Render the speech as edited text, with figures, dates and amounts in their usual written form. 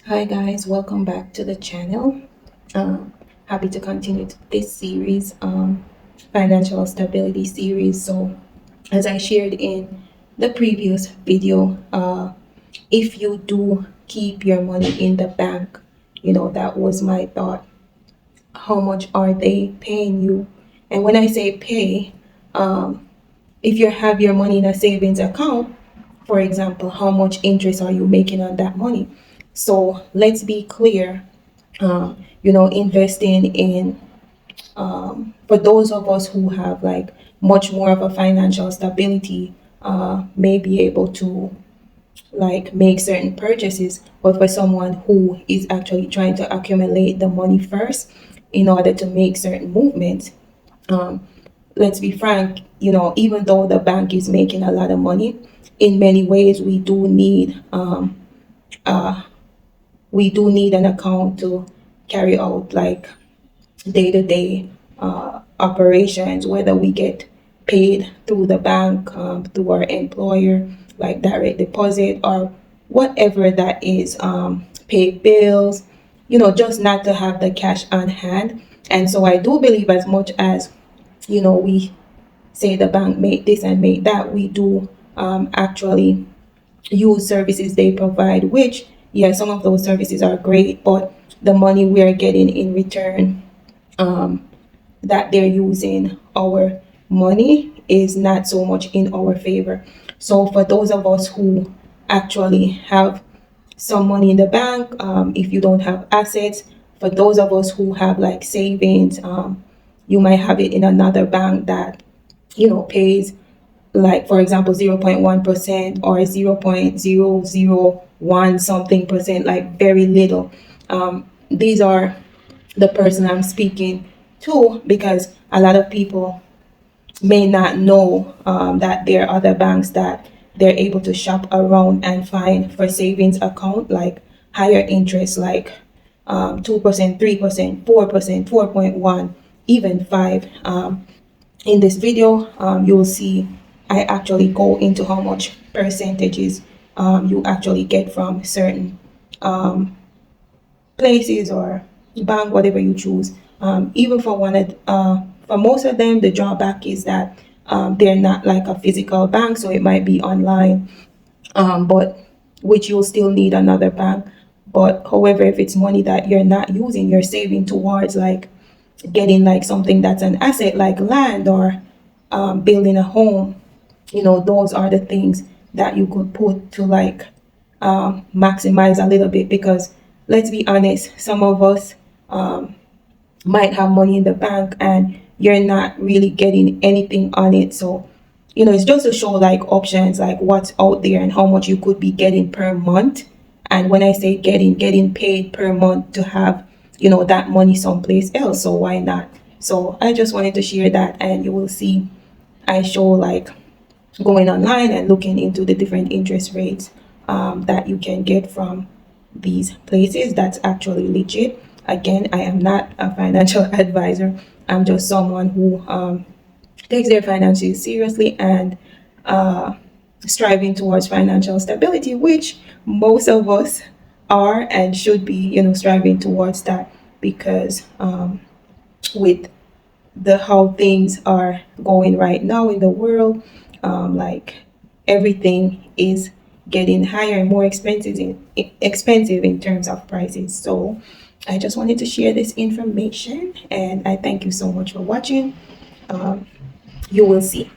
Hi guys, welcome back to the channel. Um, Happy to continue this series, financial stability series. So, as I shared in the previous video, if you do keep your money in the bank, that was my thought. How much are they paying you? And when I say pay, if you have your money in a savings account, for example, how much interest are you making on that money? So let's be clear. Investing in for those of us who have like much more of a financial stability, may be able to like make certain purchases, but for someone who is actually trying to accumulate the money first in order to make certain movements, um, let's be frank, even though the bank is making a lot of money, in many ways we do need an account to carry out like day-to-day operations, whether we get paid through the bank, through our employer, like direct deposit or whatever that is, pay bills, just not to have the cash on hand. And so I do believe, as much as we say the bank make this and make that, we do actually use services they provide, which, yeah, some of those services are great, but the money we are getting in return, that they're using our money, is not so much in our favor. So for those of us who actually have some money in the bank, if you don't have assets, for those of us who have like savings, you might have it in another bank that pays, like for example 0.1% or 0.001 something percent, like very little. These are the person I'm speaking to, because a lot of people may not know that there are other banks that they're able to shop around and find for savings account like higher interest, like 2%, 3%, 4%, 4.1, even 5. In this video, you will see I actually go into how much percentages you actually get from certain places or bank, whatever you choose. Even for most of them, the drawback is that they're not like a physical bank, so it might be online, but which you'll still need another bank. But however, if it's money that you're not using, you're saving towards like getting like something that's an asset, like land or building a home, those are the things that you could put to like maximize a little bit. Because let's be honest, some of us might have money in the bank and you're not really getting anything on it. So it's just to show like options, like what's out there and how much you could be getting per month. And when I say getting paid per month to have that money someplace else, so why not? So I just wanted to share that, and you will see I show like going online and looking into the different interest rates that you can get from these places. That's actually legit. Again, I am not a financial advisor. I'm just someone who takes their finances seriously and striving towards financial stability, which most of us are and should be, striving towards that. Because with the how things are going right now in the world, like everything is getting higher and more expensive in terms of prices. So I just wanted to share this information, and I thank you so much for watching. You will see.